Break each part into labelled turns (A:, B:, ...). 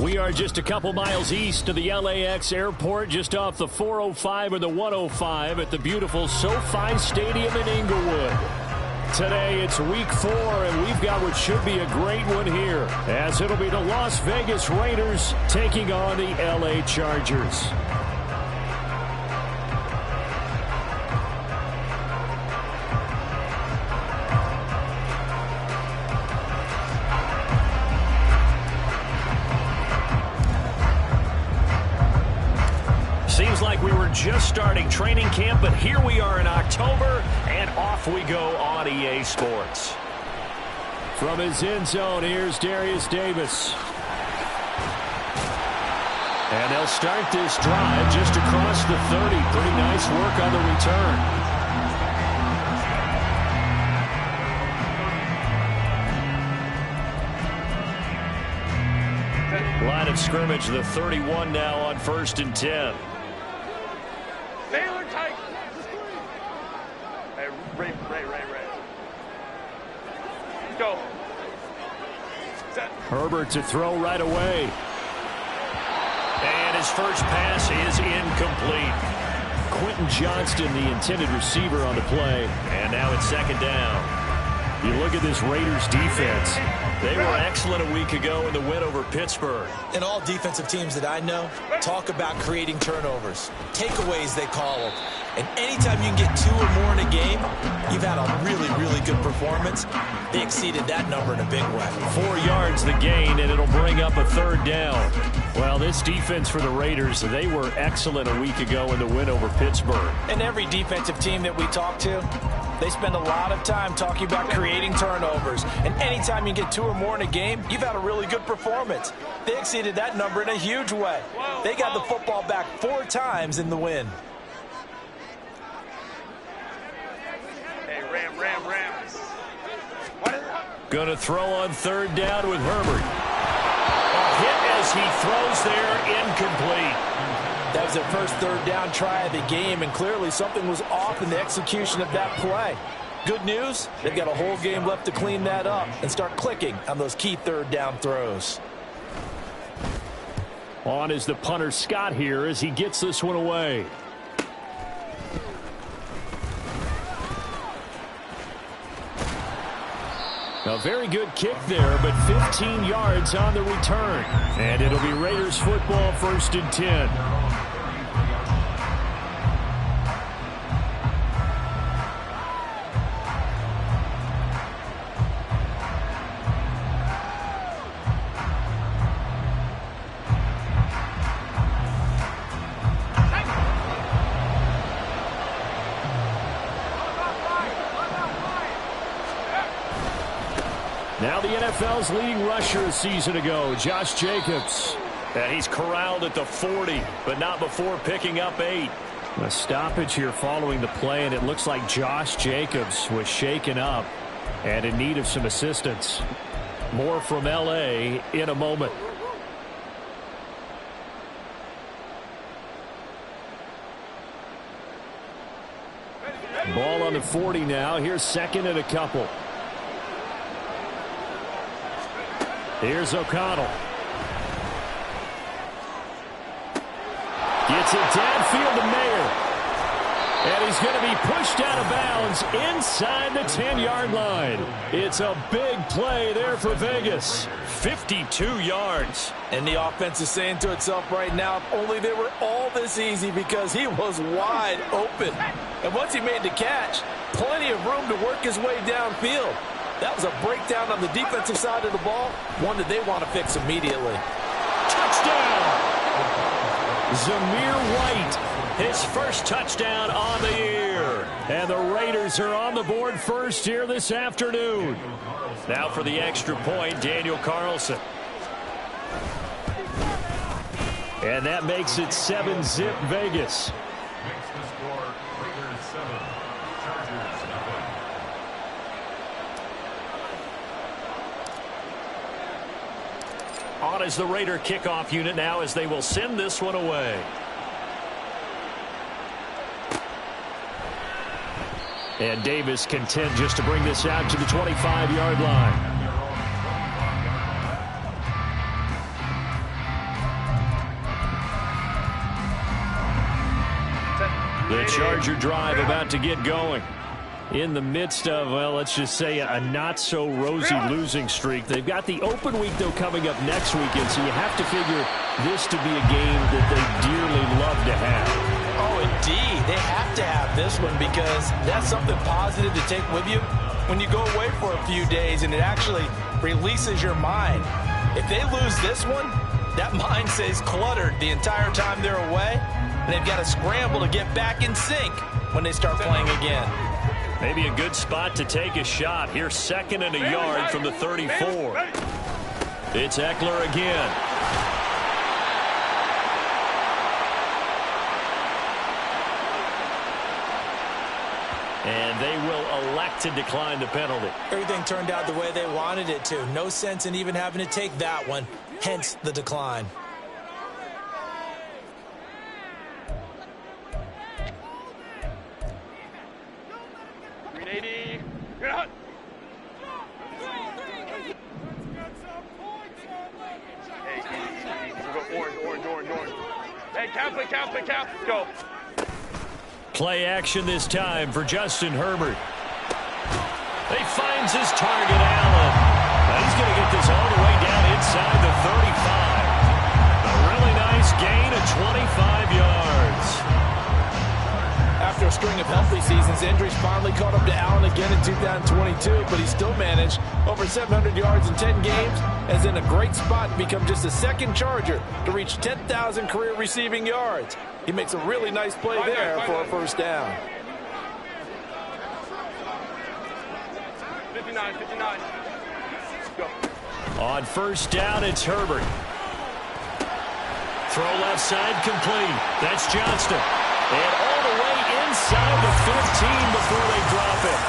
A: We are just a couple miles east of the LAX airport, just off the 405 or the 105 at the beautiful SoFi Stadium in Inglewood. Today it's week 4, and we've got what should be a great one here, as it'll be the Las Vegas Raiders taking on the LA Chargers. Seems like we were just starting training camp, but here we are in October, and off we go on EA Sports. From his end zone, here's Darius Davis. And they'll start this drive just across the 30. Pretty nice work on the return. Line of scrimmage, the 31 now on 1st and 10.
B: Taylor tight. Hey, Ray. Go. Set.
A: Herbert to throw right away. And his first pass is incomplete. Quentin Johnston, the intended receiver on the play. And now it's 2nd down. You look at this Raiders defense. They were excellent a week ago in the win over Pittsburgh.
C: And all defensive teams that I know talk about creating turnovers. Takeaways, they call them. And anytime you can get 2 or more in a game, you've had a really, really good performance. They exceeded that number in a big way.
A: 4 yards the gain, and it'll bring up a 3rd down. Well, this defense for the Raiders, they were excellent a week ago in the win over Pittsburgh.
C: And every defensive team that we talk to, they spend a lot of time talking about creating turnovers. And anytime you get 2 or more in a game, you've had a really good performance. They exceeded that number in a huge way. They got the football back 4 times in the win.
B: Hey, Ram.
A: Gonna throw on 3rd down with Herbert. A hit as he throws there, incomplete.
C: That was their first 3rd down try of the game, and clearly something was off in the execution of that play. Good news, they've got a whole game left to clean that up and start clicking on those key 3rd down throws.
A: On is the punter Scott here as he gets this one away. A very good kick there, but 15 yards on the return. And it'll be Raiders football, 1st and 10. Now the NFL's leading rusher a season ago, Josh Jacobs. And he's corralled at the 40, but not before picking up 8. A stoppage here following the play, and it looks like Josh Jacobs was shaken up and in need of some assistance. More from LA in a moment. Ball on the 40 now. Here's 2nd and a couple. Here's O'Connell. Gets it downfield to Mayer. And he's going to be pushed out of bounds inside the 10-yard line. It's a big play there for Vegas. 52 yards.
C: And the offense is saying to itself right now, if only they were all this easy, because he was wide open. And once he made the catch, plenty of room to work his way downfield. That was a breakdown on the defensive side of the ball, one that they want to fix immediately.
A: Touchdown! Zamir White, his first touchdown on the year. And the Raiders are on the board first here this afternoon. Now for the extra point, Daniel Carlson. And that makes it 7-zip Vegas. On is the Raider kickoff unit now as they will send this one away. And Davis content just to bring this out to the 25-yard line. The Charger drive about to get going. In the midst of, well, let's just say a not-so-rosy losing streak. They've got the open week, though, coming up next weekend, so you have to figure this to be a game that they dearly love to have.
C: Oh, indeed. They have to have this one because that's something positive to take with you when you go away for a few days, and it actually releases your mind. If they lose this one, that mind stays cluttered the entire time they're away, and they've got to scramble to get back in sync when they start playing again.
A: Maybe a good spot to take a shot. Here, 2nd and a yard from the 34. It's Eckler again. And they will elect to decline the penalty.
C: Everything turned out the way they wanted it to. No sense in even having to take that one, hence the decline.
B: Count. Go.
A: Play action this time for Justin Herbert. He finds his target, Allen. Now he's going to get this all the way down inside the 35. A really nice gain of 25 yards.
C: After a string of healthy seasons, injuries finally caught up to Allen again in 2022, but he still managed over 700 yards in 10 games, as in a great spot to become just the second Charger to reach 10,000 career receiving yards. He makes a really nice play there for a first down.
B: 59. Go.
A: On first down, it's Herbert. Throw left side complete. That's Johnston. And all the way inside the 15 before they drop it.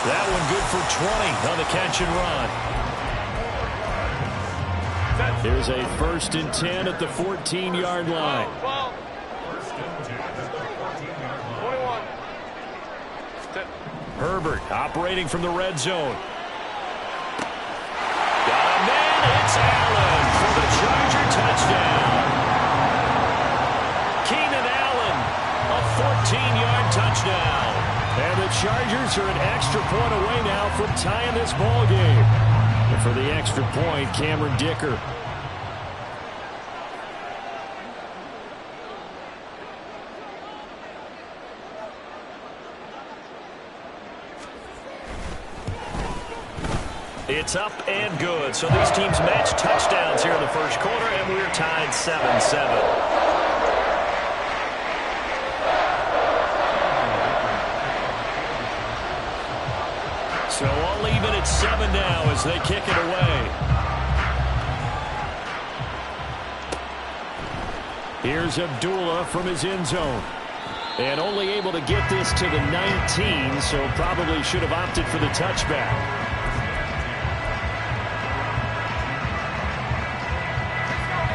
A: That one good for 20 on the catch and run. Here's a 1st and 10 at the 14-yard line.
B: 21.
A: Herbert operating from the red zone. Got a man. It's Allen for the Charger touchdown. Keenan Allen, a 14-yard touchdown. And the Chargers are an extra point away now from tying this ball game. And for the extra point, Cameron Dicker. It's up and good. So these teams match touchdowns here in the first quarter, and we're tied 7-7. So all even at 7 now as they kick it away. Here's Abdullah from his end zone. And only able to get this to the 19, so probably should have opted for the touchback.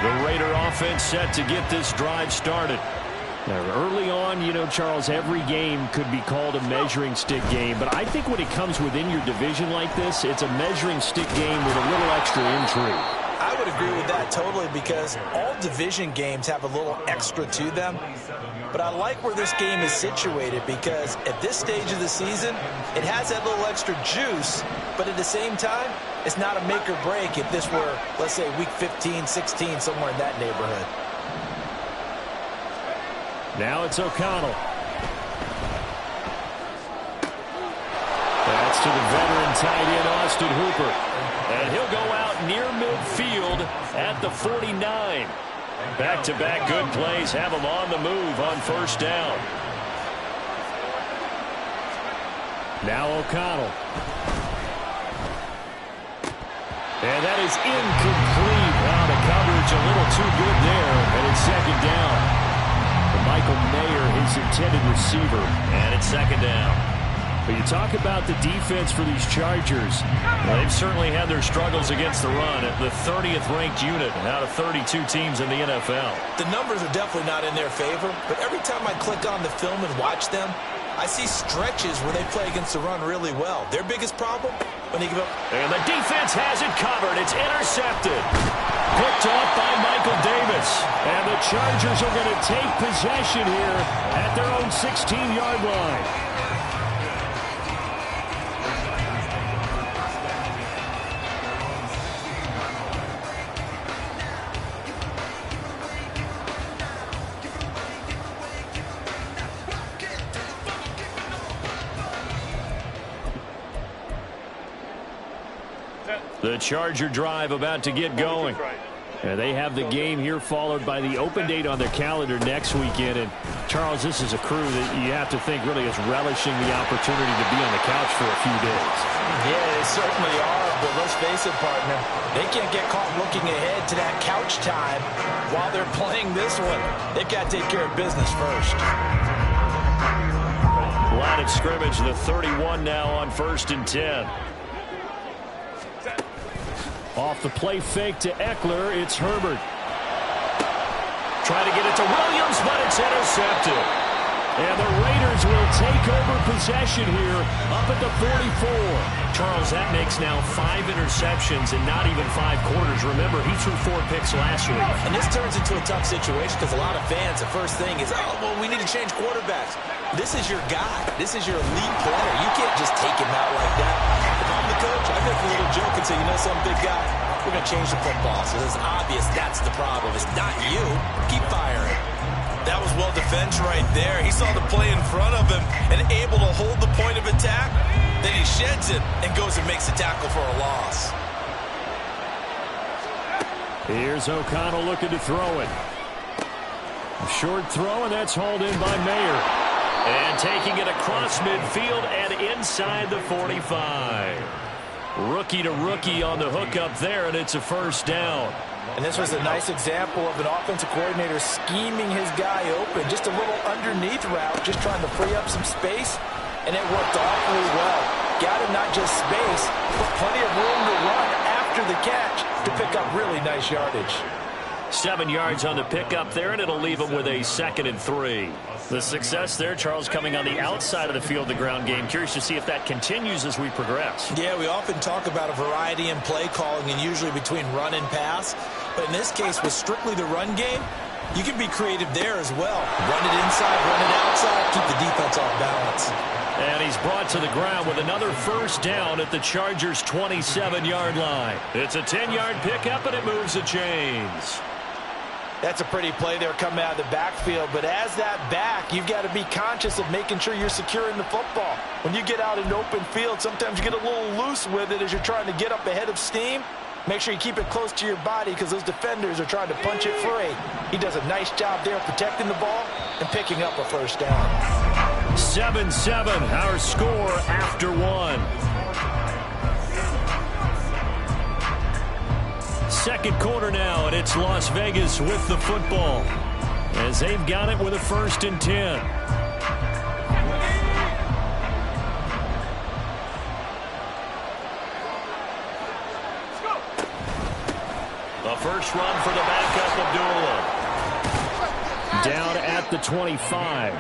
A: The Raider offense set to get this drive started. Now, early on, you know, Charles, every game could be called a measuring stick game. But I think when it comes within your division like this, it's a measuring stick game with a little extra intrigue.
C: I would agree with that totally because all division games have a little extra to them. But I like where this game is situated because at this stage of the season, it has that little extra juice. But at the same time, it's not a make or break if this were, let's say, week 15, 16, somewhere in that neighborhood.
A: Now it's O'Connell. That's to the veteran tight end, Austin Hooper. And he'll go out near midfield at the 49. Back-to-back good plays have him on the move on first down. Now O'Connell. And that is incomplete. Wow, the coverage a little too good there. And it's second down. Michael Mayer, his intended receiver. And it's second down. But you talk about the defense for these Chargers. Well, they've certainly had their struggles against the run at the 30th ranked unit out of 32 teams in the NFL.
C: The numbers are definitely not in their favor, but every time I click on the film and watch them, I see stretches where they play against the run really well. Their biggest problem, when they give up.
A: And the defense has it covered. It's intercepted. Picked off by Michael Davis. And the Chargers are going to take possession here at their own 16-yard line. The Charger drive about to get going. They have the game here followed by the open date on their calendar next weekend. And, Charles, this is a crew that you have to think really is relishing the opportunity to be on the couch for a few days.
C: Yeah, they certainly are. But let's face it, partner, they can't get caught looking ahead to that couch time while they're playing this one. They've got to take care of business first.
A: Line of scrimmage, the 31 now on 1st and 10. Off the play fake to Eckler, it's Herbert. Try to get it to Williams, but it's intercepted. And the Raiders will take over possession here up at the 44. Charles, that makes now 5 interceptions in not even 5 quarters. Remember, he threw 4 picks last week.
C: And this turns into a tough situation because a lot of fans, the first thing is, oh, well, we need to change quarterbacks. This is your guy. This is your elite player. You can't just take him out like that. If I'm the coach, I make a little joke and say, you know some big guy, we're going to change the football. So it's obvious that's the problem. It's not you. Keep firing. That was well defense right there. He saw the play in front of him and able to hold the point of attack. Then he sheds it and goes and makes a tackle for a loss.
A: Here's O'Connell looking to throw it. A short throw, and that's hauled in by Mayer. And taking it across midfield and inside the 45. Rookie to rookie on the hookup there, and it's a first down.
C: And this was a nice example of an offensive coordinator scheming his guy open. Just a little underneath route, just trying to free up some space, and it worked awfully well. Got him not just space, but plenty of room to run after the catch to pick up really nice yardage.
A: 7 yards on the pickup there, and it'll leave him with a 2nd and 3. The success there, Charles, coming on the outside of the field, the ground game. Curious to see if that continues as we progress.
C: Yeah, we often talk about a variety in play calling and usually between run and pass. But in this case, with strictly the run game, you can be creative there as well. Run it inside, run it outside, keep the defense off balance.
A: And he's brought to the ground with another first down at the Chargers' 27-yard line. It's a 10-yard pickup, and it moves the chains.
C: That's a pretty play there coming out of the backfield. But as that back, you've got to be conscious of making sure you're securing the football. When you get out in open field, sometimes you get a little loose with it as you're trying to get up ahead of steam. Make sure you keep it close to your body because those defenders are trying to punch it free. He does a nice job there protecting the ball and picking up a first down.
A: 7-7, our score after 1. Second quarter now, and it's Las Vegas with the football as they've got it with a 1st and 10. The first run for the backup, Abdullah. Down at the 25.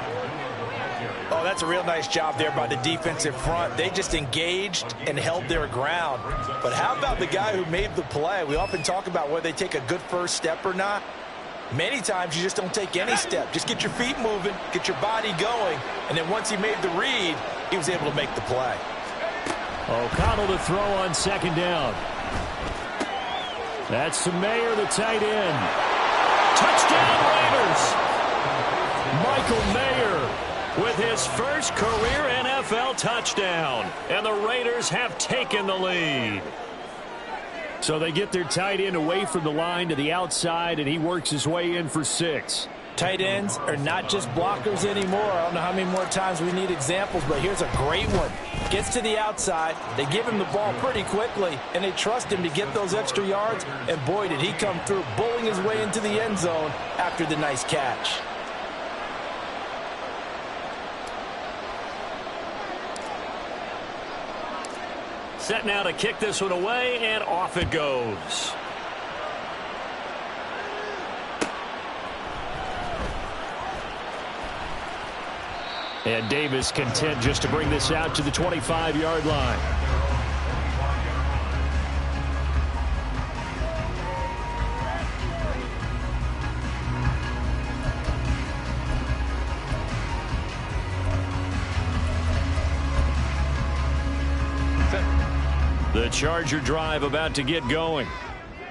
C: Oh, that's a real nice job there by the defensive front. They just engaged and held their ground. But how about the guy who made the play? We often talk about whether they take a good first step or not. Many times you just don't take any step. Just get your feet moving, get your body going, and then once he made the read, he was able to make the play.
A: O'Connell to throw on 2nd down. That's to Mayer, the tight end. Touchdown, Raiders! Michael Mayer with his first career NFL touchdown. And the Raiders have taken the lead. So they get their tight end away from the line to the outside, and he works his way in for 6.
C: Tight ends are not just blockers anymore. I don't know how many more times we need examples, but here's a great one. Gets to the outside, they give him the ball pretty quickly, and they trust him to get those extra yards, and boy, did he come through, bullying his way into the end zone after the nice catch.
A: Set now to kick this one away, and off it goes. And Davis content just to bring this out to the 25-yard line. Charger drive about to get going.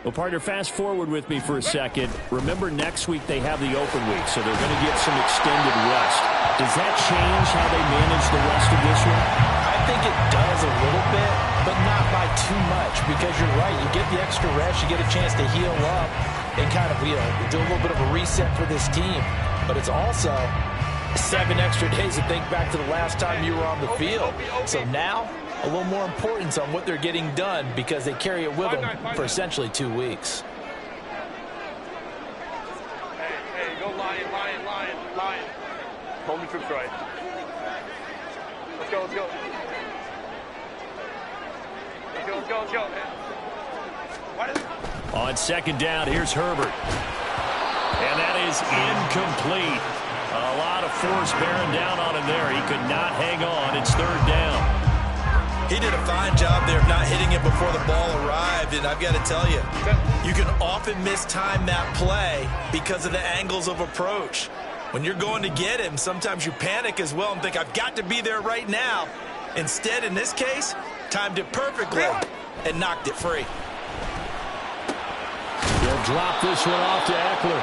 A: Well, partner, fast forward with me for a second. Remember, next week they have the open week, so they're going to get some extended rest. Does that change how they manage the rest of this one?
C: I think it does a little bit, but not by too much, because you're right. You get the extra rest, you get a chance to heal up and kind of do a little bit of a reset for this team. But it's also 7 extra days to think back to the last time you were on the field. So now, a little more importance on what they're getting done because they carry it with them for essentially 2 weeks.
B: Hey, go lion. Hold me troops right. Let's go. Let's go.
A: On second down, here's Herbert. And that is incomplete. A lot of force bearing down on him there. He could not hang on. It's third down.
C: He did a fine job there of not hitting it before the ball arrived, and I've got to tell you, you can often mistime that play because of the angles of approach. When you're going to get him, sometimes you panic as well and think, I've got to be there right now. Instead, in this case, timed it perfectly and knocked it free.
A: He'll drop this one off to Eckler,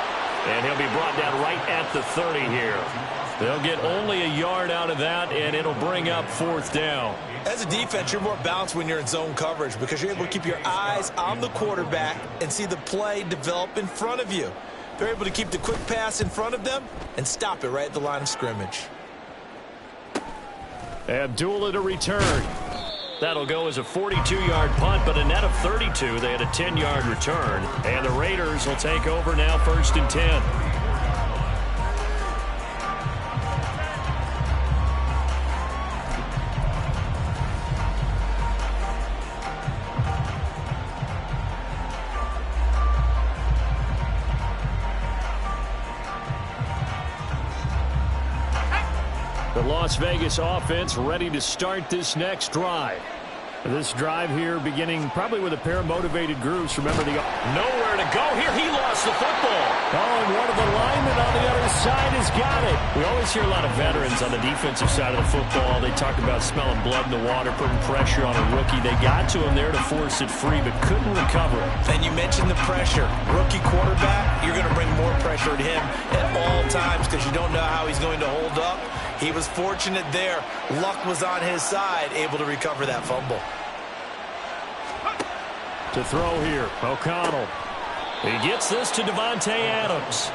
A: and he'll be brought down right at the 30 here. They'll get only a yard out of that, and it'll bring up fourth down.
C: As a defense, you're more balanced when you're in zone coverage because you're able to keep your eyes on the quarterback and see the play develop in front of you. They're able to keep the quick pass in front of them and stop it right at the line of scrimmage.
A: Abdullah to return. That'll go as a 42-yard punt, but a net of 32. They had a 10-yard return, and the Raiders will take over now, 1st and 10. The Las Vegas offense ready to start this next drive. This drive here beginning probably with a pair of motivated groups. Remember, nowhere to go here. He lost the football. Oh, and one of the linemen on the other side has got it. We always hear a lot of veterans on the defensive side of the football. They talk about smelling blood in the water, putting pressure on a rookie. They got to him there to force it free, but couldn't recover it.
C: And you mentioned the pressure. Rookie quarterback, you're going to bring more pressure to him at all times because you don't know how he's going to hold up. He was fortunate there. Luck was on his side, able to recover that fumble.
A: To throw here, O'Connell. He gets this to Devontae Adams.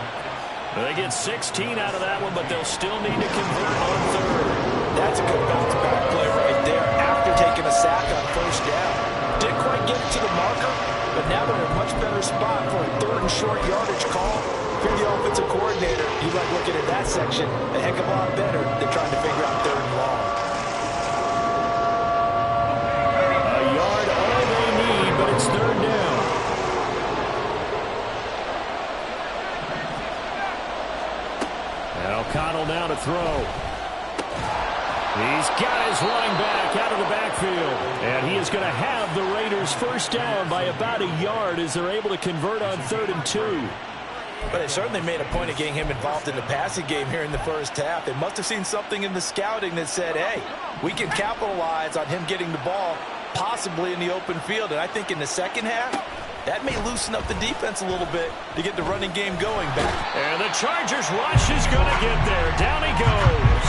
A: They get 16 out of that one, but they'll still need to convert on third.
C: That's a good bounce back play right there after taking a sack on first down. Didn't quite get it to the marker, but now they're in a much better spot for a 3rd and short yardage call. If you're the offensive coordinator, you like looking at that section a heck of a lot better than trying to figure out 3rd and long.
A: A yard all they need, but it's 3rd down. And O'Connell now to throw. He's got his running back out of the backfield. And he is going to have the Raiders first down by about a yard as they're able to convert on 3rd and 2.
C: But they certainly made a point of getting him involved in the passing game here in the first half. They must have seen something in the scouting that said, hey, we can capitalize on him getting the ball possibly in the open field. And I think in the second half, that may loosen up the defense a little bit to get the running game going back.
A: And the Chargers rush is going to get there. Down he goes.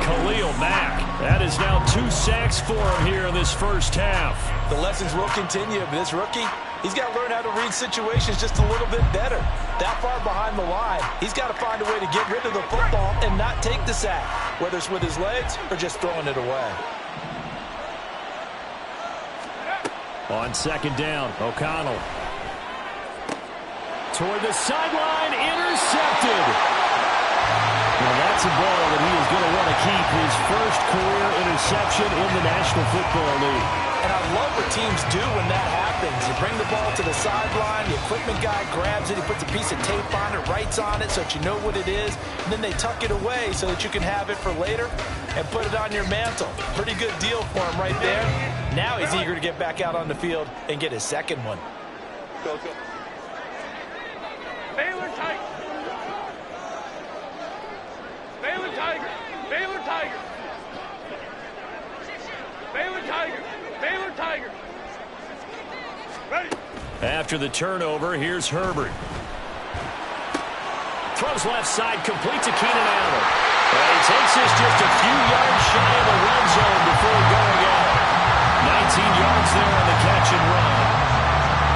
A: Khalil Mack. That is now 2 sacks for him here in this first half.
C: The lessons will continue, but this rookie, he's got to learn how to read situations just a little bit better. That far behind the line, he's got to find a way to get rid of the football and not take the sack, whether it's with his legs or just throwing it away.
A: On second down, O'Connell. Toward the sideline, intercepted. Now that's a ball that he is going to want to keep, his first career interception in the National Football League.
C: And I love what teams do when that happens. You bring the ball to the sideline, the equipment guy grabs it, he puts a piece of tape on it, writes on it so that you know what it is, and then they tuck it away so that you can have it for later and put it on your mantle. Pretty good deal for him right there. Now he's eager to get back out on the field and get his second one.
B: Go. Baylor Tiger. Baylor Tiger. Baylor Tiger. Baylor Tiger. Baylor Tiger. Ready.
A: After the turnover, here's Herbert. Throws left side, completes to Keenan Allen. And he takes this just a few yards shy of the red zone before going out. 19 yards there on the catch and run.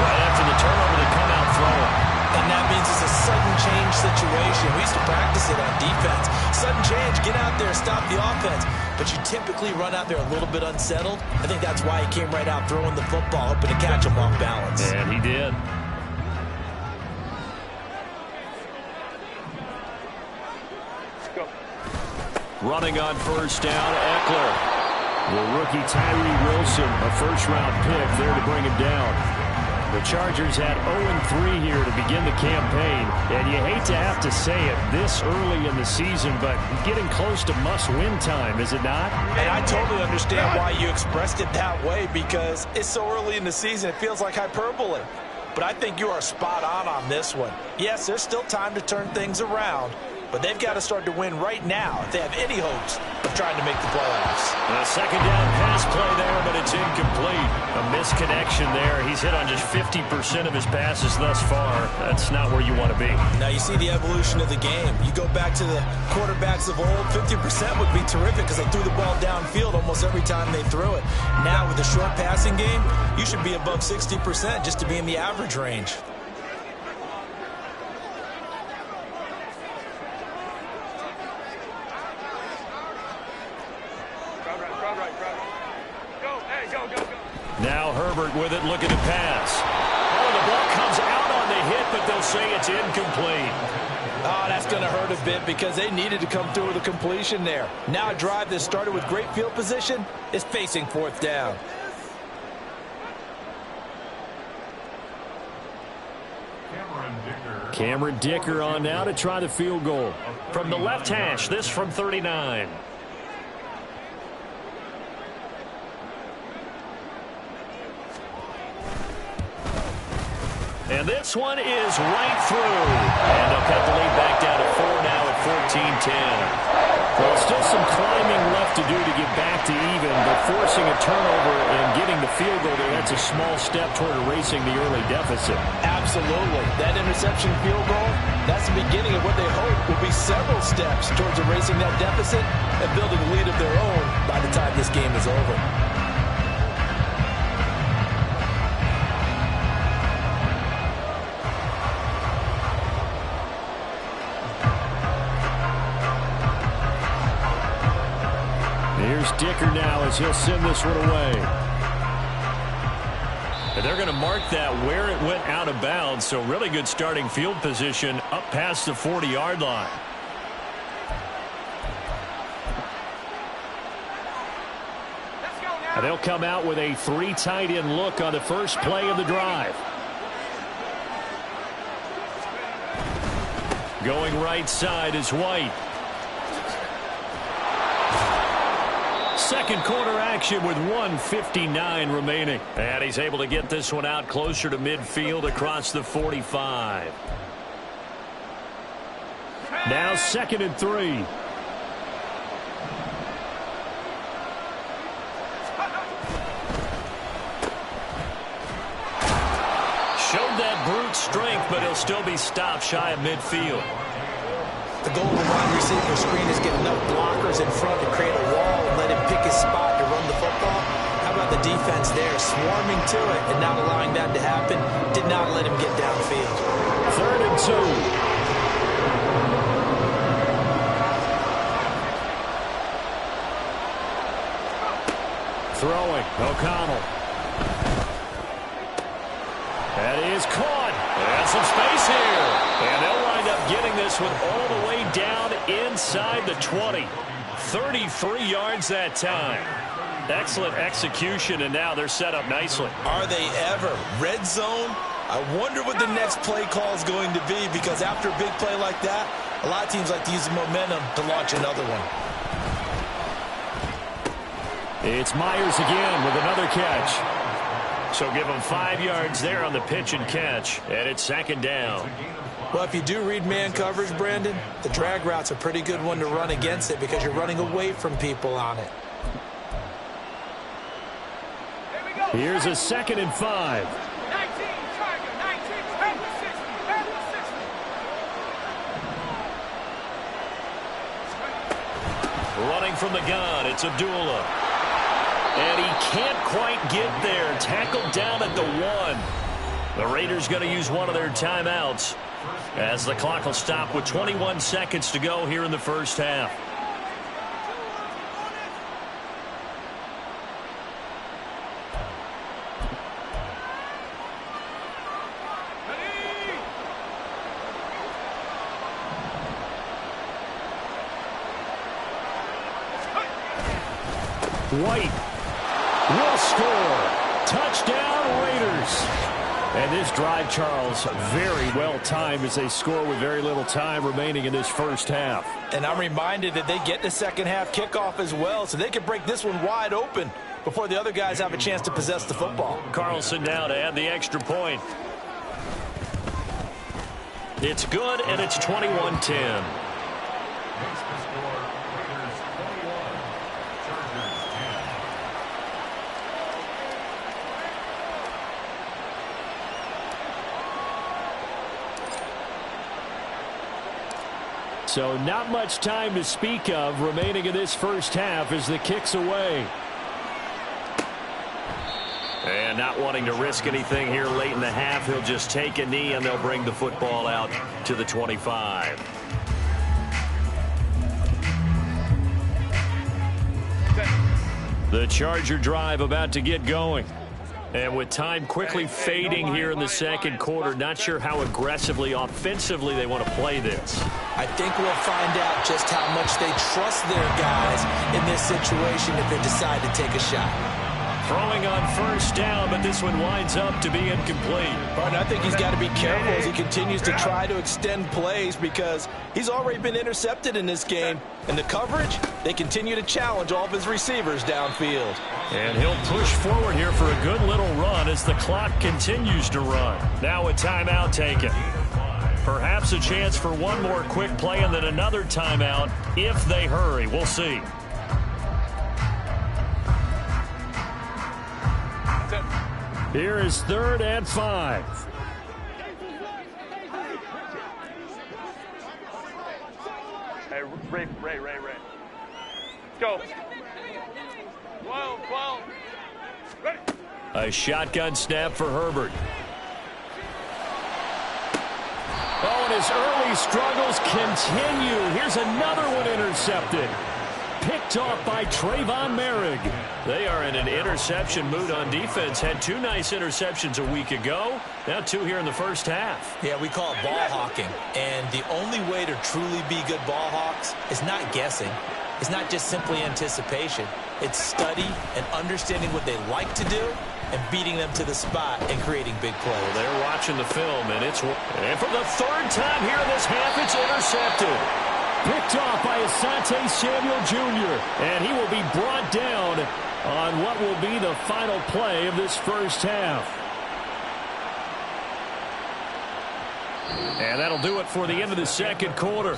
A: Right after the turnover, they come out throwing.
C: And that means it's a sudden change situation. We used to practice it on defense. Sudden change, get out there, stop the offense. But you typically run out there a little bit unsettled. I think that's why he came right out throwing the football, hoping to catch him off balance.
A: And he did. Running on first down, Eckler. The rookie Tyree Wilson, a first-round pick there to bring him down. The Chargers had 0-3 here to begin the campaign, and you hate to have to say it this early in the season, but getting close to must-win time, is it not?
C: And I totally understand why you expressed it that way, because it's so early in the season, it feels like hyperbole. But I think you are spot on this one. Yes, there's still time to turn things around, but they've got to start to win right now if they have any hopes of trying to make the playoffs.
A: A second down pass play there, but it's incomplete. A misconnection there. He's hit on just 50% of his passes thus far. That's not where you want to be.
C: Now you see the evolution of the game. You go back to the quarterbacks of old, 50% would be terrific because they threw the ball downfield almost every time they threw it. Now with the short passing game, you should be above 60% just to be in the average range.
A: Now Herbert with it, looking to pass. Oh, the ball comes out on the hit, but they'll say it's incomplete.
C: Oh, that's going to hurt a bit because they needed to come through with a completion there. Now a drive that started with great field position is facing fourth down.
A: Cameron Dicker on now to try the field goal. From the left hash, this from 39. And this one is right through. And they'll cut the lead back down to 4 now at 14-10. Well, still some climbing left to do to get back to even, but forcing a turnover and getting the field goal there, that's a small step toward erasing the early deficit.
C: Absolutely. That interception field goal, that's the beginning of what they hope will be several steps towards erasing that deficit and building a lead of their own by the time this game is over.
A: Here's Dicker now as he'll send this one away. And they're going to mark that where it went out of bounds, so really good starting field position up past the 40-yard line. And they'll come out with a 3 tight end look on the first play of the drive. Going right side is White. Second quarter action with 1:59 remaining. And he's able to get this one out closer to midfield across the 45. Now 2nd and 3. Showed that brute strength, but he'll still be stopped shy of midfield.
C: The goal of the wide receiver screen is get enough blockers in front to create a wall and let him pick his spot to run the football. How about the defense there, swarming to it and not allowing that to happen? Did not let him get downfield.
A: 3rd and 2. Throwing, O'Connell. That is caught. And some space here. And they'll wind up getting this one all the way down inside the 20. 33 yards that time. Excellent execution, and now they're set up nicely.
C: Are they ever? Red zone? I wonder what the next play call is going to be, because after a big play like that, a lot of teams like to use the momentum to launch another one.
A: It's Myers again with another catch. So give him 5 yards there on the pitch and catch, and it's 2nd down.
C: Well, if you do read man coverage, Brandon, the drag route's a pretty good one to run against it because you're running away from people on it.
A: Here's a 2nd and 5. throwing from the gun. It's Abdullah. And he can't quite get there. Tackled down at the 1. The Raiders going to use one of their timeouts as the clock will stop with 21 seconds to go here in the first half. White will score. Touchdown, Raiders. And this drive, Charles, very well timed as they score with very little time remaining in this first half.
C: And I'm reminded that they get the second half kickoff as well, so they can break this one wide open before the other guys have a chance to possess the football.
A: Carlson now to add the extra point. It's good, and it's 21-10. So not much time to speak of remaining in this first half as the kick's away. And not wanting to risk anything here late in the half, he'll just take a knee and they'll bring the football out to the 25. The Charger drive about to get going. And with time quickly fading here in the second quarter, not sure how aggressively, offensively they want to play this.
C: I think we'll find out just how much they trust their guys in this situation if they decide to take a shot.
A: Throwing on first down, but this one winds up to be incomplete.
C: But I think he's got to be careful as he continues to try to extend plays because he's already been intercepted in this game. And the coverage, they continue to challenge all of his receivers downfield.
A: And he'll push forward here for a good little run as the clock continues to run. Now a timeout taken. Perhaps a chance for one more quick play and then another timeout if they hurry. We'll see. Here is 3rd and 5.
B: Hey, Ray. Go. 12. Ready.
A: A shotgun snap for Herbert. Oh, and his early struggles continue. Here's another one intercepted. Picked off by Trayvon Merrick. They are in an interception mood on defense. Had 2 nice interceptions a week ago. Now 2 here in the first half.
C: Yeah, we call it ball hawking. And the only way to truly be good ball hawks is not guessing. It's not just simply anticipation. It's study and understanding what they like to do and beating them to the spot and creating big plays.
A: Well, they're watching the film, and for the 3rd time here in this half, it's intercepted. Picked off by Asante Samuel Jr. And he will be brought down on what will be the final play of this first half. And that'll do it for the end of the second quarter.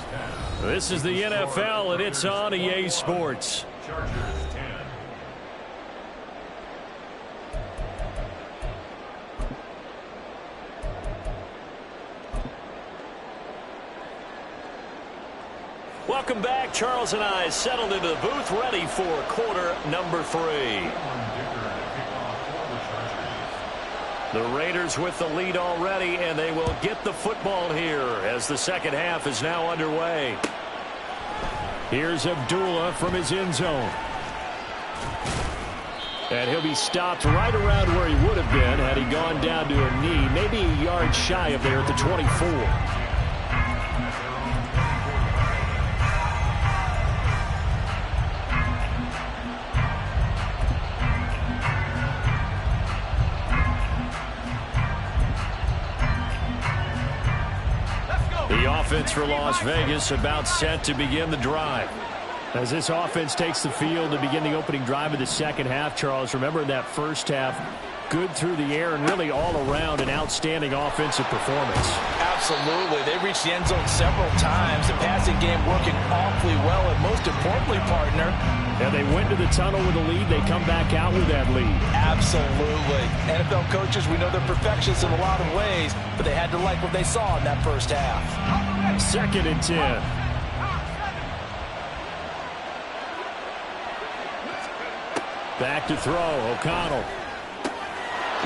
A: This is the NFL, and it's on EA Sports. Welcome back. Charles and I settled into the booth, ready for quarter number 3. The Raiders with the lead already, and they will get the football here as the second half is now underway. Here's Abdullah from his end zone. And he'll be stopped right around where he would have been had he gone down to a knee, maybe a yard shy of there at the 24. The offense for Las Vegas about set to begin the drive. As this offense takes the field to begin the opening drive of the second half, Charles, remember in that first half, good through the air and really all around an outstanding offensive performance.
C: Absolutely. They reached the end zone several times. The passing game working awfully well, and most importantly, partner,
A: and they went to the tunnel with a lead. They come back out with that lead.
C: Absolutely. NFL coaches, we know they're perfectionists in a lot of ways, but they had to like what they saw in that first half.
A: 2nd and 10. Back to throw, O'Connell.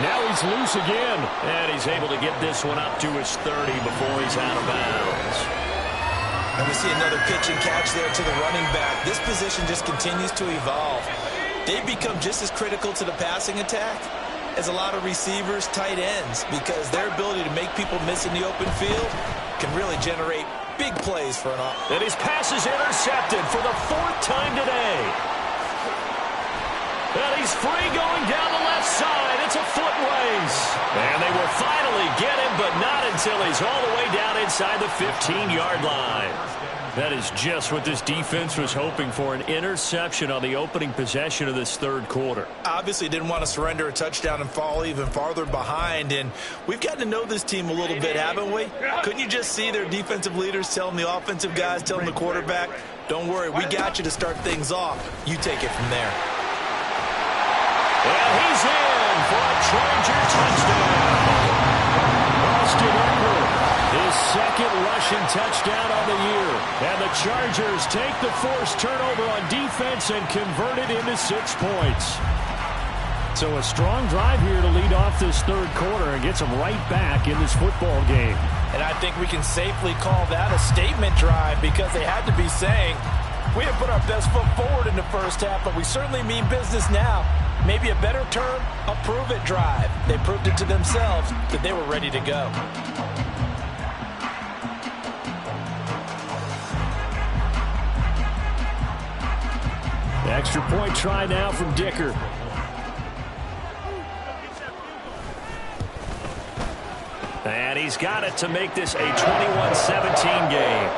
A: Now he's loose again. And he's able to get this one up to his 30 before he's out of bounds.
C: And we see another pitch and catch there to the running back. This position just continues to evolve. They've become just as critical to the passing attack as a lot of receivers, tight ends, because their ability to make people miss in the open field can really generate big plays for an offense.
A: And his pass is intercepted for the 4th time today. And he's free going down the left side. It's a foot race. And they will finally get him, but not until he's all the way down inside the 15-yard line. That is just what this defense was hoping for, an interception on the opening possession of this third quarter.
C: Obviously didn't want to surrender a touchdown and fall even farther behind, and we've gotten to know this team a little bit, haven't we? Couldn't you just see their defensive leaders telling the offensive guys, telling the quarterback, don't worry, we got you to start things off. You take it from there.
A: And he's in for a Charger touchdown. Austin Eckler, his 2nd rushing touchdown on the year. And the Chargers take the forced turnover on defense and convert it into 6 points. So a strong drive here to lead off this third quarter and gets them right back in this football game.
C: And I think we can safely call that a statement drive because they had to be saying, we have put our best foot forward in the first half, but we certainly mean business now. Maybe a better term, a prove-it drive. They proved it to themselves that they were ready to go.
A: The extra point try now from Dicker. And he's got it to make this a 21-17 game.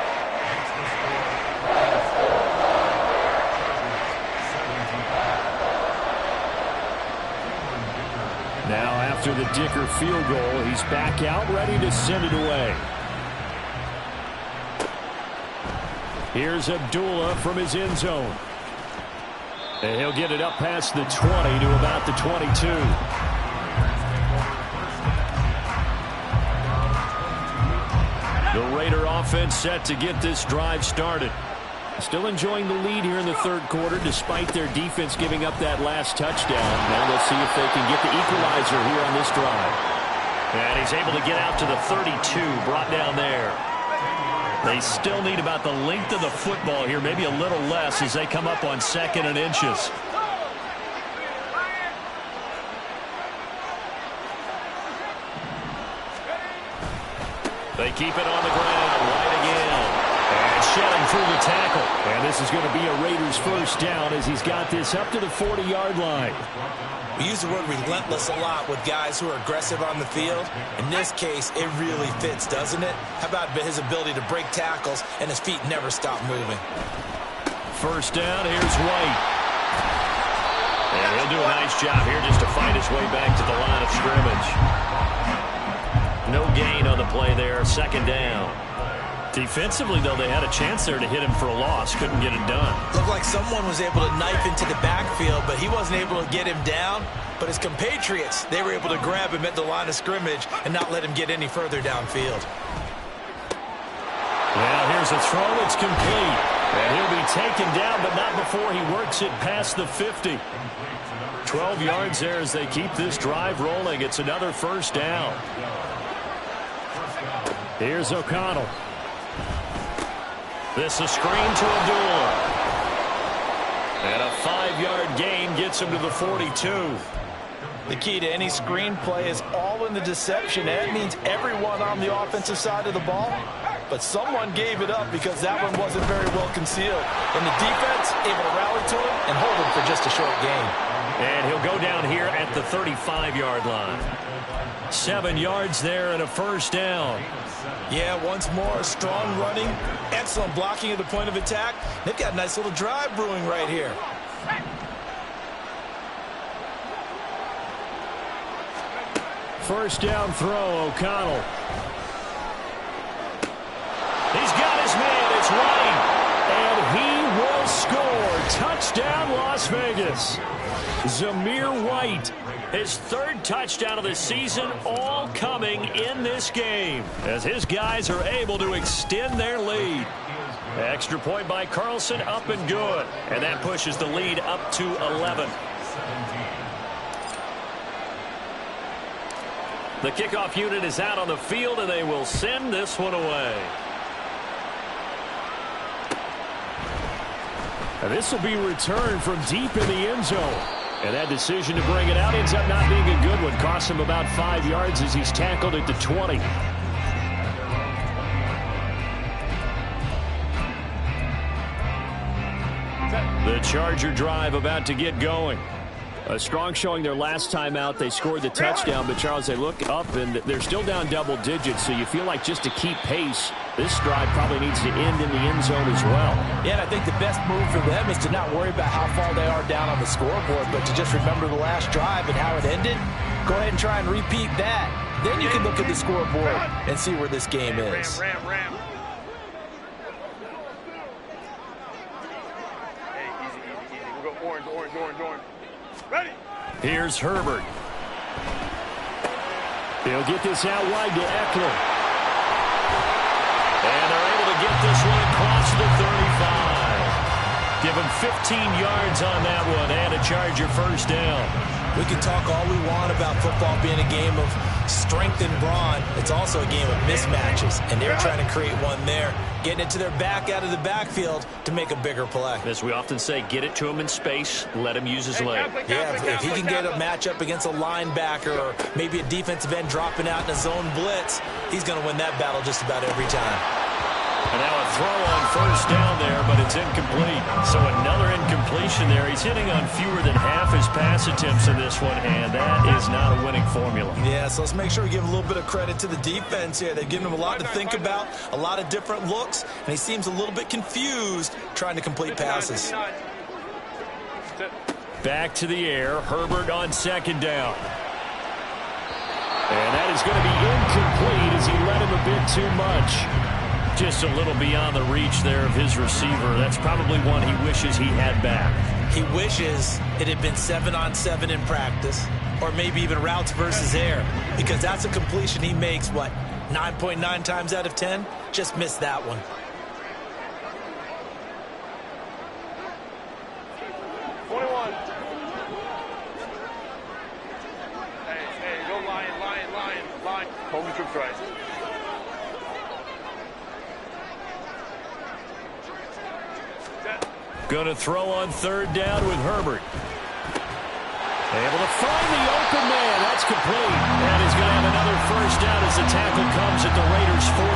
A: Now after the Dicker field goal, he's back out ready to send it away. Here's Abdullah from his end zone. And he'll get it up past the 20 to about the 22. The Raider offense set to get this drive started. Still enjoying the lead here in the third quarter despite their defense giving up that last touchdown. Now let's see if they can get the equalizer here on this drive. And he's able to get out to the 32, brought down there. They still need about the length of the football here, maybe a little less as they come up on 2nd and inches. They keep it on the ground, right again. And shedding through the tackle. And this is going to be a Raiders first down as he's got this up to the 40-yard line.
C: We use the word relentless a lot with guys who are aggressive on the field. In this case, it really fits, doesn't it? How about his ability to break tackles and his feet never stop moving?
A: First down, here's White. And he'll do a nice job here just to fight his way back to the line of scrimmage. No gain on the play there, 2nd down. Defensively, though, they had a chance there to hit him for a loss. Couldn't get it done.
C: Looked like someone was able to knife into the backfield, but he wasn't able to get him down. But his compatriots, they were able to grab him at the line of scrimmage and not let him get any further downfield.
A: Well, here's a throw. It's complete. And he'll be taken down, but not before he works it past the 50. 12 yards there as they keep this drive rolling. It's another first down. Here's O'Connell. This a screen to Abdullah. And a 5-yard gain gets him to the 42.
C: The key to any screen play is all in the deception. That means everyone on the offensive side of the ball. But someone gave it up because that one wasn't very well concealed. And the defense able to rally to him and hold him for just a short gain.
A: And he'll go down here at the 35-yard line. 7 yards there and a first down.
C: Yeah, once more, strong running, excellent blocking at the point of attack. They've got a nice little drive brewing right here.
A: First down throw, O'Connell. He's got his man, it's White. And he will score. Touchdown, Las Vegas. Zamir White, his 3rd touchdown of the season, all coming in this game as his guys are able to extend their lead. Extra point by Carlson, up and good. And that pushes the lead up to 11. The kickoff unit is out on the field, and they will send this one away. And this will be returned from deep in the end zone. And that decision to bring it out ends up not being a good one. Costs him about 5 yards as he's tackled at the 20. The Charger drive about to get going. A strong showing their last time out. They scored the touchdown, but Charles, they look up and they're still down double digits, so you feel like just to keep pace, this drive probably needs to end in the end zone as well.
C: Yeah, and I think the best move for them is to not worry about how far they are down on the scoreboard, but to just remember the last drive and how it ended. Go ahead and try and repeat that. Then you can look at the scoreboard and see where this game is.
B: Ram. Hey, easy. We'll go orange. Ready?
A: Here's Herbert. He'll get this out wide to Eckler. And they're able to get this one across the 35. Give him 15 yards on that one and a Charger first down.
C: We can talk all we want about football being a game of strength and brawn. It's also a game of mismatches, and they're trying to create one there, getting it to their back out of the backfield to make a bigger play.
A: As we often say, get it to him in space, let him use his leg.
C: Yeah, if he can get a matchup against a linebacker or maybe a defensive end dropping out in a zone blitz, he's going to win that battle just about every time.
A: And now a throw on first down there, but it's incomplete. So another incompletion there. He's hitting on fewer than half his pass attempts in this one, and that is not a winning formula.
C: Yeah, so let's make sure we give a little bit of credit to the defense here. They've given him a lot to think about, a lot of different looks, and he seems a little bit confused trying to complete passes.
A: Back to the air. Herbert on second down. And that is going to be incomplete as he led him a bit too much. Just a little beyond the reach there of his receiver. That's probably one he wishes he had back.
C: He wishes it had been 7-on-7 in practice, or maybe even routes versus air, because that's a completion he makes, 9.9 times out of 10? Just missed that one.
B: Hey, go line. Hold the troops right.
A: Going to throw on third down with Herbert. Able to find the open man. That's complete. And he's going to have another first down as the tackle comes at the Raiders' 43.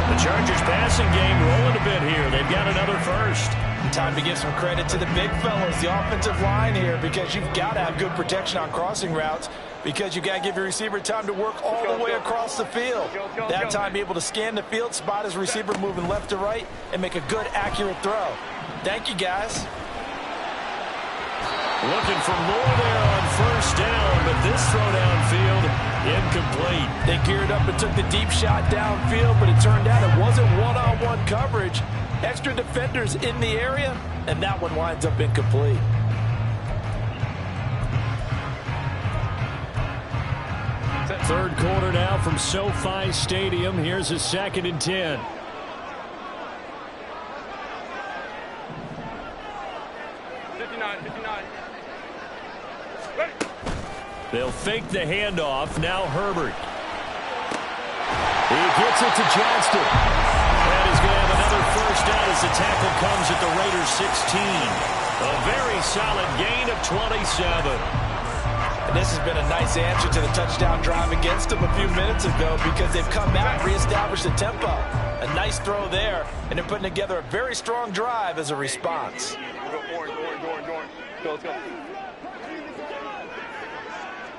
A: The Chargers passing game rolling a bit here. They've got another first.
C: Time to give some credit to the big fellas, the offensive line here, because you've got to have good protection on crossing routes, because you've got to give your receiver time to work all the way across the field. That time, be able to scan the field, spot his receiver moving left to right, and make a good, accurate throw. Thank you, guys.
A: Looking for more there on first down, but this throw downfield, incomplete.
C: They geared up and took the deep shot downfield, but it turned out it wasn't one-on-one coverage. Extra defenders in the area, and that one winds up incomplete.
A: Third quarter now from SoFi Stadium. Here's a 2nd and 10. They'll fake the handoff. Now Herbert. He gets it to Johnston. And he's going to have another first down as the tackle comes at the Raiders' 16. A very solid gain of 27.
C: And this has been a nice answer to the touchdown drive against them a few minutes ago, because they've come back, reestablished the tempo. A nice throw there, and they're putting together a very strong drive as a response.
B: Orange. Let's go.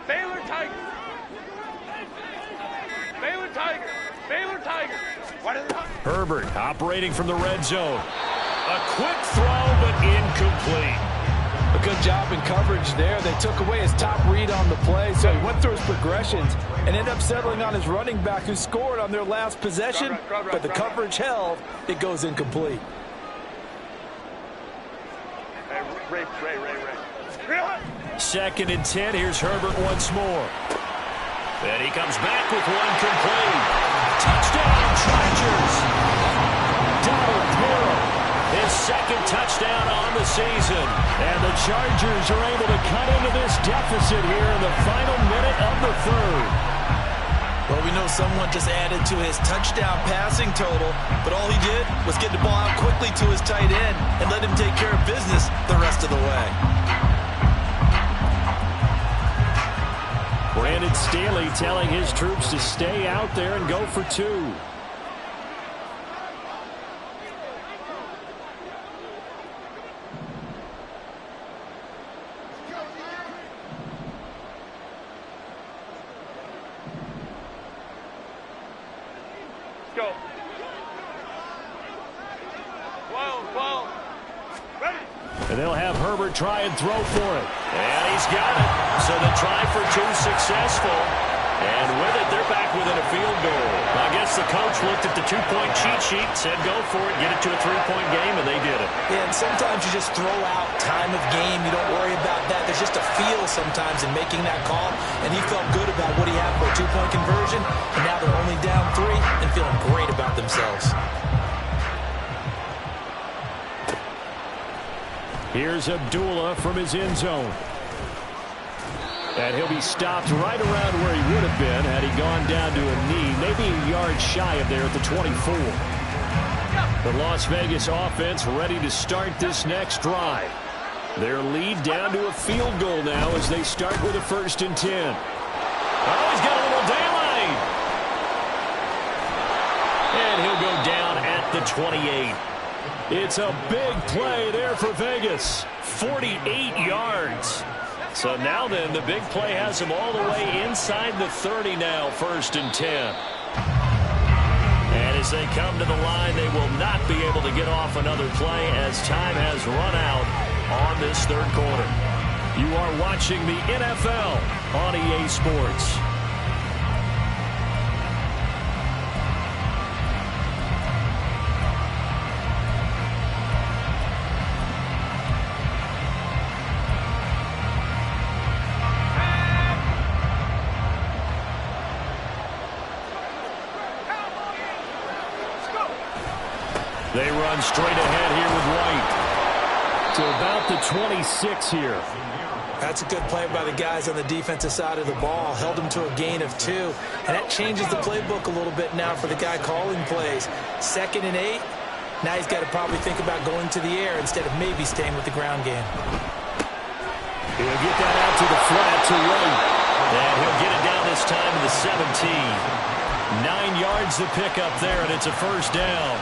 B: Baylor Tiger.
A: Herbert operating from the red zone. A quick throw, but incomplete.
C: A good job in coverage there. They took away his top read on the play, so he went through his progressions and ended up settling on his running back, who scored on their last possession, but the coverage held. It goes incomplete.
B: Ray.
A: 2nd and 10. Here's Herbert once more. And he comes back with one complete. Touchdown, Chargers. Donald Perro, his 2nd second touchdown on the season. And the Chargers are able to cut into this deficit here in the final minute of the third.
C: Well, we know someone just added to his touchdown passing total, but all he did was get the ball out quickly to his tight end and let him take care of business the rest of the way.
A: Brandon Staley telling his troops to stay out there and go for two.
B: Go. Whoa. Ready.
A: And they'll have Herbert try and throw for it. And he's got it. So the try for two successful. And with it, they're back within a field goal. I guess the coach looked at the two-point cheat sheet, said go for it, get it to a three-point game, and they did it.
C: Yeah, and sometimes you just throw out time of game. You don't worry about that. There's just a feel sometimes in making that call, and he felt good about what he had for a two-point conversion, and now they're only down 3 and feeling great about themselves.
A: Here's Abdullah from his end zone. And he'll be stopped right around where he would have been had he gone down to a knee, maybe a yard shy of there at the 24. The Las Vegas offense ready to start this next drive. Their lead down to a field goal now as they start with a 1st and 10. Oh, he's got a little daylight. And he'll go down at the 28. It's a big play there for Vegas. 48 yards. So now then, the big play has them all the way inside the 30 now, 1st and 10. And as they come to the line, they will not be able to get off another play as time has run out on this third quarter. You are watching the NFL on EA Sports. They run straight ahead here with White to about the 26 here.
C: That's a good play by the guys on the defensive side of the ball. Held him to a gain of 2. And that changes the playbook a little bit now for the guy calling plays. 2nd and 8. Now he's got to probably think about going to the air instead of maybe staying with the ground game.
A: He'll get that out to the flat to White. And he'll get it down this time to the 17. 9 yards to pick up there, and it's a 1st down.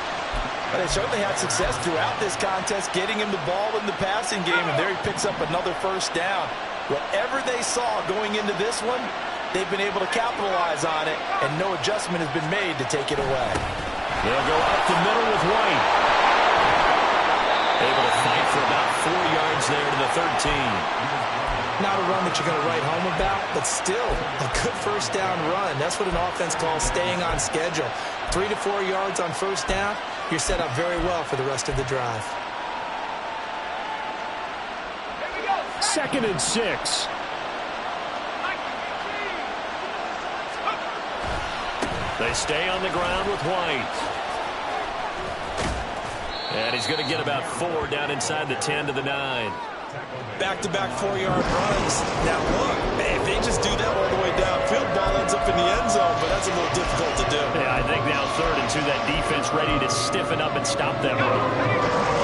C: But they certainly had success throughout this contest, getting him the ball in the passing game, and there he picks up another 1st down. Whatever they saw going into this one, they've been able to capitalize on it, and no adjustment has been made to take it away.
A: They'll go up the middle with White. Able to fight for about 4 yards there to the 13.
C: Not a run that you're going to write home about, but still a good 1st down run. That's what an offense calls staying on schedule. 3 to 4 yards on 1st down, you're set up very well for the rest of the drive.
A: 2nd and 6. They stay on the ground with White. And he's going to get about 4 down inside the 10 to the 9.
C: Back-to-back 4-yard runs. Now look, man, if they just do that all the way downfield, ball ends up in the end zone, but that's a little difficult to do.
A: Yeah, I think now 3rd and 2, that defense ready to stiffen up and stop that run.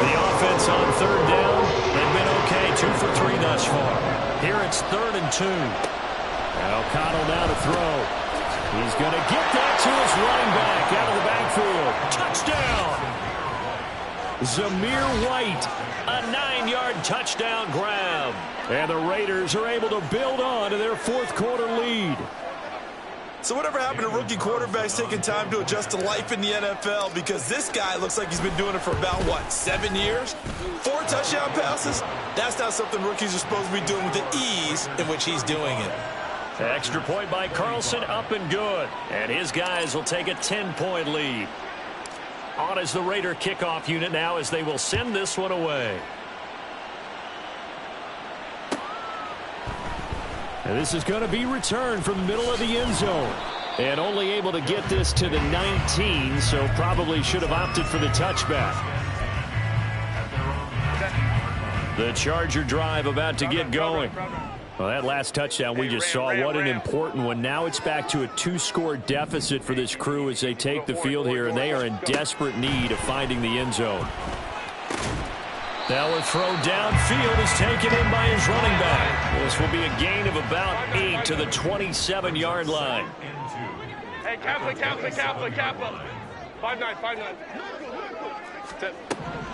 A: The offense on 3rd down, they've been okay, 2 for 3 thus far. Here it's 3rd and 2. And O'Connell now to throw. He's going to get that to his running back out of the backfield. Touchdown! Zamir White, a 9-yard touchdown grab. And the Raiders are able to build on to their 4th quarter lead.
C: So whatever happened to rookie quarterbacks taking time to adjust to life in the NFL, because this guy looks like he's been doing it for about, 7 years? 4 touchdown passes? That's not something rookies are supposed to be doing with the ease in which he's doing it.
A: Extra point by Carlson, up and good. And his guys will take a 10-point lead. On is the Raider kickoff unit now as they will send this one away. And this is going to be returned from the middle of the end zone. And only able to get this to the 19, so probably should have opted for the touchback. The Charger drive about to get going. Well, that last touchdown we just saw, what an important one. Now it's back to a 2-score deficit for this crew as they take the field here, and they are in desperate need of finding the end zone. Now a throw downfield is taken in by his running back. This will be a gain of about 8 to the 27-yard line.
B: Hey, Kaplan. 5-9.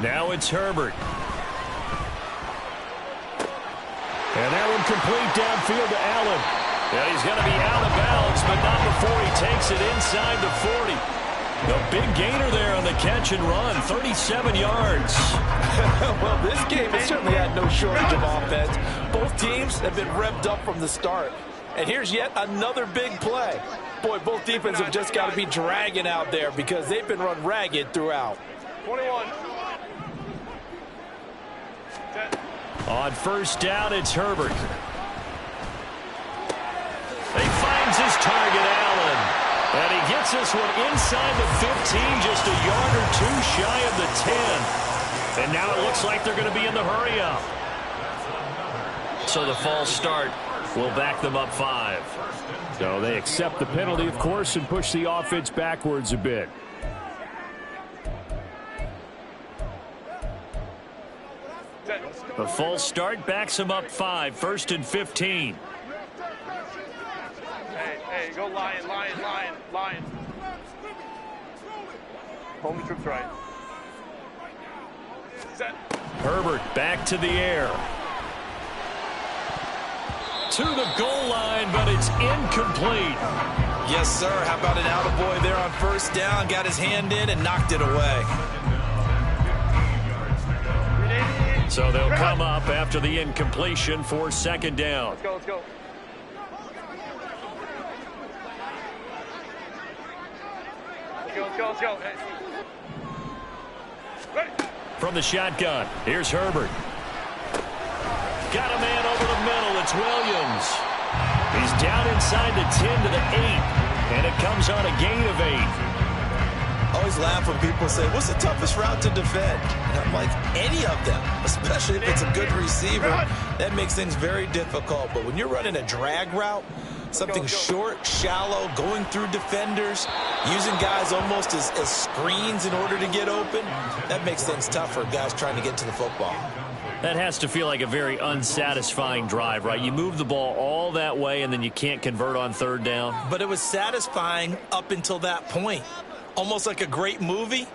A: Now it's Herbert. And that one complete downfield to Allen. Yeah, he's going to be out of bounds, but not before he takes it inside the 40. A big gainer there on the catch and run, 37 yards.
C: Well, this game has certainly had no shortage of offense. Both teams have been revved up from the start. And here's yet another big play. Boy, both defenses have just got to be dragging out there because they've been run ragged throughout.
B: 21.
A: On first down, it's Herbert. He finds his target, Allen. And he gets this one inside the 15, just a yard or two shy of the 10. And now it looks like they're going to be in the hurry-up. So the false start will back them up 5. So they accept the penalty, of course, and push the offense backwards a bit. The false start backs them up 5, 1st and 15.
B: Hey, go Lion. Home troops right. Set.
A: Herbert back to the air. To the goal line, but it's incomplete.
C: Yes, sir. How about an attaboy there on first down? Got his hand in and knocked it away.
A: So they'll come up after the incompletion for 2nd down.
B: Let's go. Hey. Ready.
A: From the shotgun, here's Herbert. Got a man over the middle. It's Williams. He's down inside the 10 to the 8. And it comes on a gain of 8.
C: Always laugh when people say, what's the toughest route to defend? And I'm like, any of them, especially if it's a good receiver. That makes things very difficult. But when you're running a drag route, something short, shallow, going through defenders, using guys almost as screens in order to get open, that makes things tough for guys trying to get to the football.
A: That has to feel like a very unsatisfying drive, right? You move the ball all that way, and then you can't convert on 3rd down.
C: But it was satisfying up until that point. Almost like a great movie,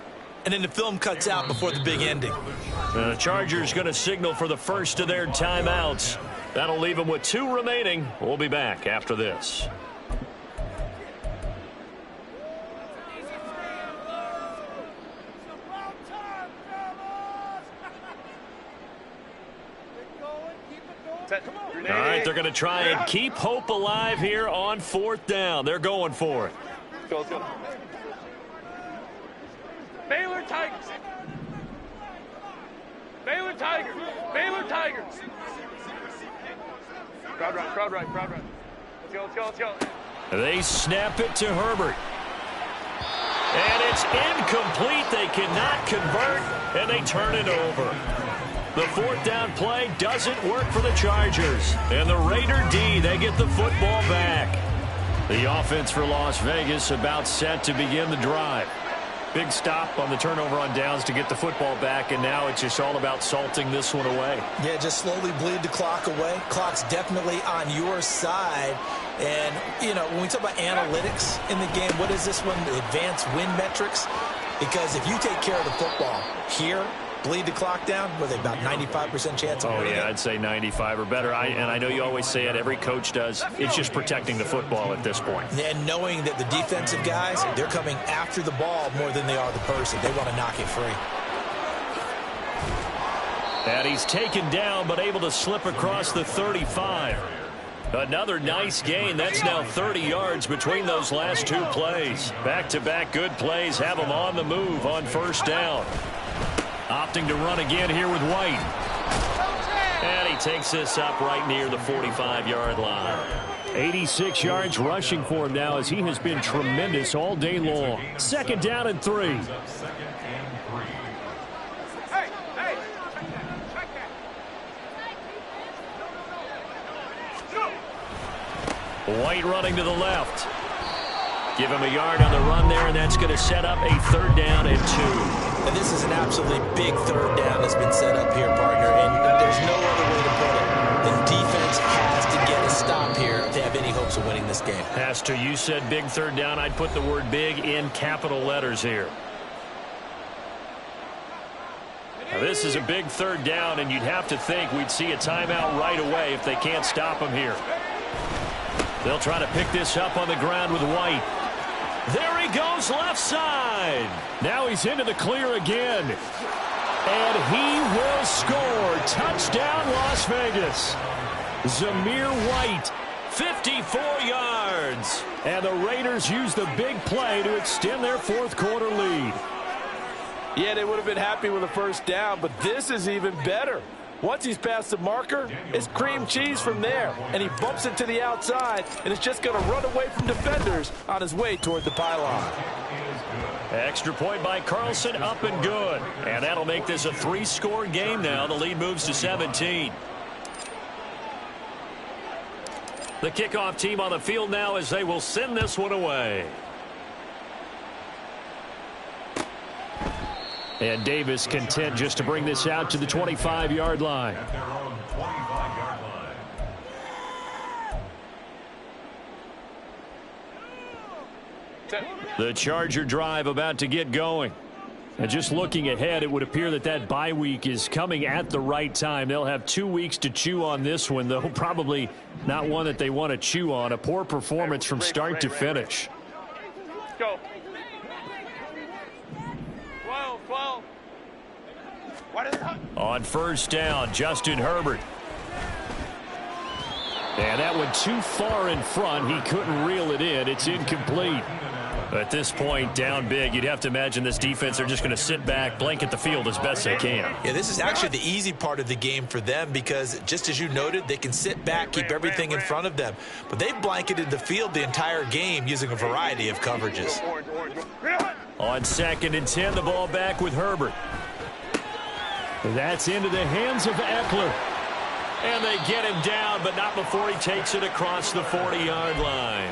C: and then the film cuts out before the big ending.
A: The Chargers going to signal for the first of their timeouts. That'll leave them with 2 remaining. We'll be back after this. All right, they're going to try and keep hope alive here on 4th down. They're going for it.
B: Let's go. Baylor Tigers. Crowd right. Let's go.
A: They snap it to Herbert. And it's incomplete. They cannot convert, and they turn it over. The 4th down play doesn't work for the Chargers. And the Raider D, they get the football back. The offense for Las Vegas about set to begin the drive. Big stop on the turnover on downs to get the football back, and now it's just all about salting this one away.
C: Yeah, just slowly bleed the clock away. Clock's definitely on your side. And, you know, when we talk about analytics in the game, what is this one? The advanced win metrics? Because if you take care of the football here, bleed the clock down, with about 95% chance of winning.
A: Oh, yeah, I'd say 95 or better. And I know you always say it, every coach does. It's just protecting the football at this point.
C: And knowing that the defensive guys, they're coming after the ball more than they are the person. They want to knock it free.
A: And he's taken down, but able to slip across the 35. Another nice gain. That's now 30 yards between those last 2 plays. Back-to-back good plays have them on the move on first down. Opting to run again here with White. And he takes this up right near the 45-yard line. 86 yards rushing for him now, as he has been tremendous all day long. 2nd down and 3. White running to the left. Give him a yard on the run there, and that's going to set up a 3rd down and 2.
C: And this is an absolutely big 3rd down that's been set up here, partner, and there's no other way to put it. The defense has to get a stop here to have any hopes of winning this game.
A: Has to. You said big 3rd down. I'd put the word big in capital letters here. Now, this is a big 3rd down, and you'd have to think we'd see a timeout right away if they can't stop him here. They'll try to pick this up on the ground with White. There he goes, left side. Now he's into the clear again. And he will score. Touchdown, Las Vegas. Zamir White, 54 yards. And the Raiders use the big play to extend their 4th quarter lead.
C: Yeah, they would have been happy with a 1st down, but this is even better. Once he's past the marker, it's cream cheese from there. And he bumps it to the outside, and it's just going to run away from defenders on his way toward the pylon.
A: Extra point by Carlson, up and good. And that'll make this a 3-score game now. The lead moves to 17. The kickoff team on the field now as they will send this one away. And Davis content just to bring this out to the 25-yard line. The Charger drive about to get going. And just looking ahead, it would appear that that bye week is coming at the right time. They'll have 2 weeks to chew on this one, though probably not one that they want to chew on. A poor performance from start to finish.
B: Go. 12.
A: On 1st down, Justin Herbert. And that one too far in front. He couldn't reel it in. It's incomplete. At this point, down big, you'd have to imagine this defense are just going to sit back, blanket the field as best they can.
C: Yeah, this is actually the easy part of the game for them because, just as you noted, they can sit back, keep everything in front of them. But they've blanketed the field the entire game using a variety of coverages.
A: On 2nd and 10, the ball back with Herbert. That's into the hands of Eckler. And they get him down, but not before he takes it across the 40-yard line.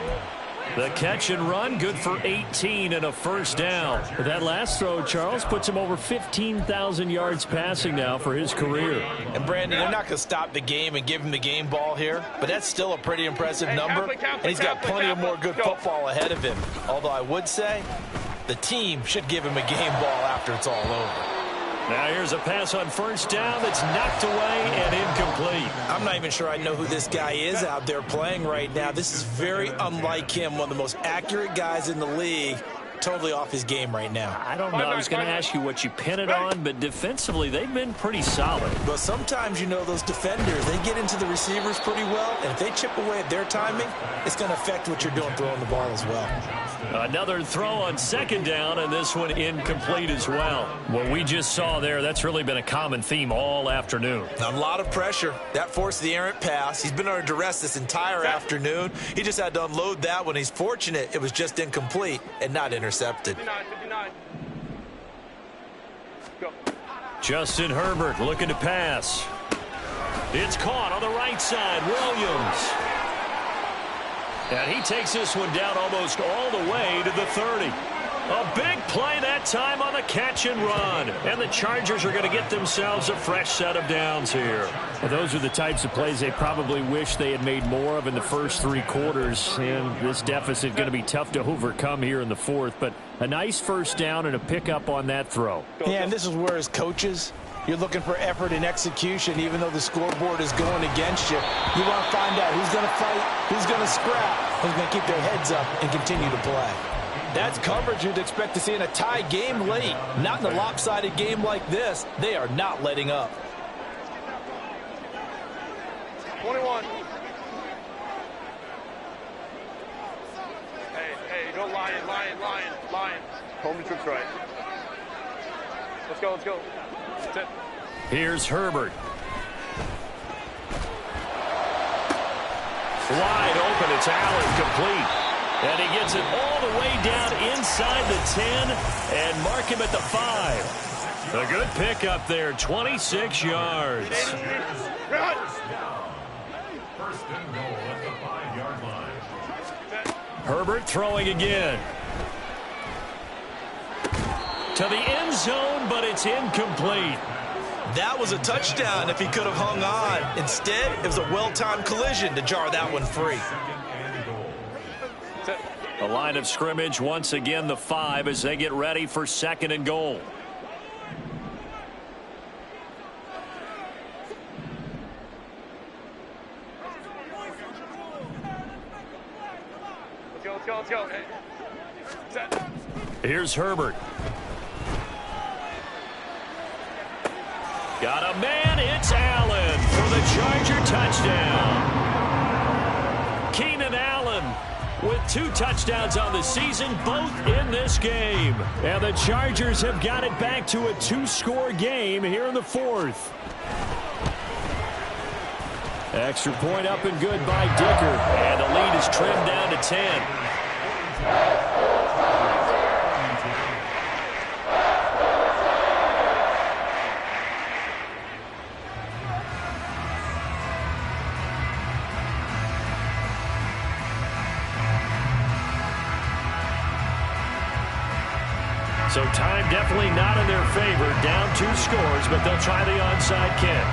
A: The catch and run, good for 18 and a 1st down. That last throw, Charles, puts him over 15,000 yards passing now for his career.
C: And, Brandon, they're not going to stop the game and give him the game ball here, but that's still a pretty impressive number, and he's got plenty of more good football ahead of him. Although I would say the team should give him a game ball after it's all over.
A: Now here's a pass on 1st down that's knocked away and incomplete.
C: I'm not even sure I know who this guy is out there playing right now. This is very unlike him, one of the most accurate guys in the league. Totally off his game right now.
A: I don't know. I was going to ask you what you pin it on, but defensively they've been pretty solid.
C: But sometimes, you know, those defenders, they get into the receivers pretty well, and if they chip away at their timing, it's going to affect what you're doing throwing the ball as well.
A: Another throw on 2nd down, and this one incomplete as well. What we just saw there, that's really been a common theme all afternoon.
C: A lot of pressure. That forced the errant pass. He's been under duress this entire afternoon. He just had to unload that one. He's fortunate it was just incomplete and not intercepted.
B: 59. Go.
A: Justin Herbert looking to pass. It's caught on the right side. Williams. And he takes this one down almost all the way to the 30. A big play that time on the catch and run. And the Chargers are going to get themselves a fresh set of downs here. Well, those are the types of plays they probably wish they had made more of in the first 3 quarters. And this deficit going to be tough to overcome here in the 4th. But a nice 1st down and a pickup on that throw.
D: Yeah, and this is where as coaches, you're looking for effort and execution, even though the scoreboard is going against you. You want to find out who's going to fight, who's going to scrap, who's going to keep their heads up and continue to play.
C: That's coverage you'd expect to see in a tie game late. Not in a lopsided game like this. They are not letting up.
B: 21. Hey, go line. Home trips right. Let's go. That's it.
A: Here's Herbert. Wide open. It's Allen, complete. And he gets it all the way down inside the 10 and mark him at the 5. A good pickup there, 26 yards.
E: First and goal at the 5-yard line.
A: Herbert throwing again. To the end zone, but it's incomplete.
C: That was a touchdown if he could have hung on. Instead, it was a well-timed collision to jar that one free.
A: The line of scrimmage, once again, the 5 as they get ready for 2nd and goal.
B: Let's go.
A: Here's Herbert. Got a man, it's Allen for the Charger touchdown. Keenan Allen with 2 touchdowns on the season, both in this game. And the Chargers have got it back to a 2-score game here in the 4th. Extra point up and good by Dicker. And the lead is trimmed down to 10. So time definitely not in their favor. Down 2 scores, but they'll try the onside kick.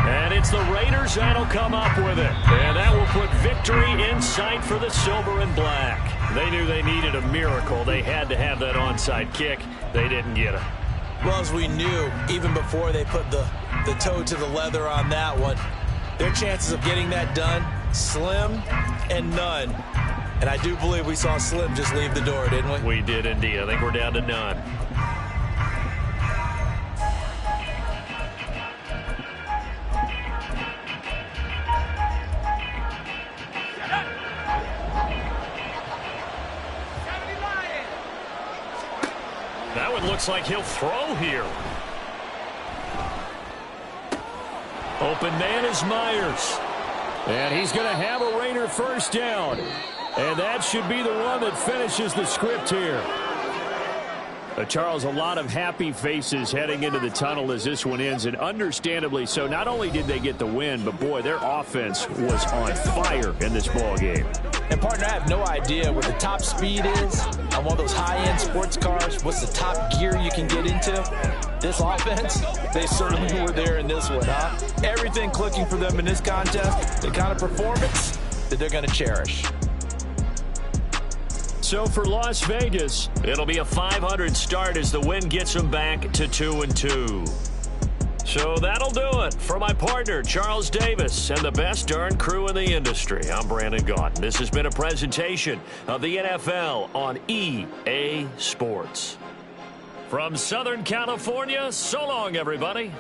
A: And it's the Raiders that'll come up with it. And that will put victory in sight for the silver and black. They knew they needed a miracle. They had to have that onside kick. They didn't get it.
C: Well, as we knew, even before they put the toe to the leather on that one, their chances of getting that done, slim and none. And I do believe we saw Slim just leave the door, didn't we?
A: We did indeed. I think we're down to none. That one looks like he'll throw here. Open man is Myers. And he's going to have a Raider first down. And that should be the one that finishes the script here. Charles, a lot of happy faces heading into the tunnel as this one ends, and understandably so. Not only did they get the win, but, boy, their offense was on fire in this ball game.
C: And, partner, I have no idea what the top speed is on one of those high-end sports cars. What's the top gear you can get into? This offense, they certainly were there in this one, huh? Everything clicking for them in this contest, the kind of performance that they're going to cherish.
A: So for Las Vegas, it'll be a .500 start as the win gets them back to 2-2. So that'll do it for my partner, Charles Davis, and the best darn crew in the industry. I'm Brandon Gaudin. This has been a presentation of the NFL on EA Sports. From Southern California, so long, everybody.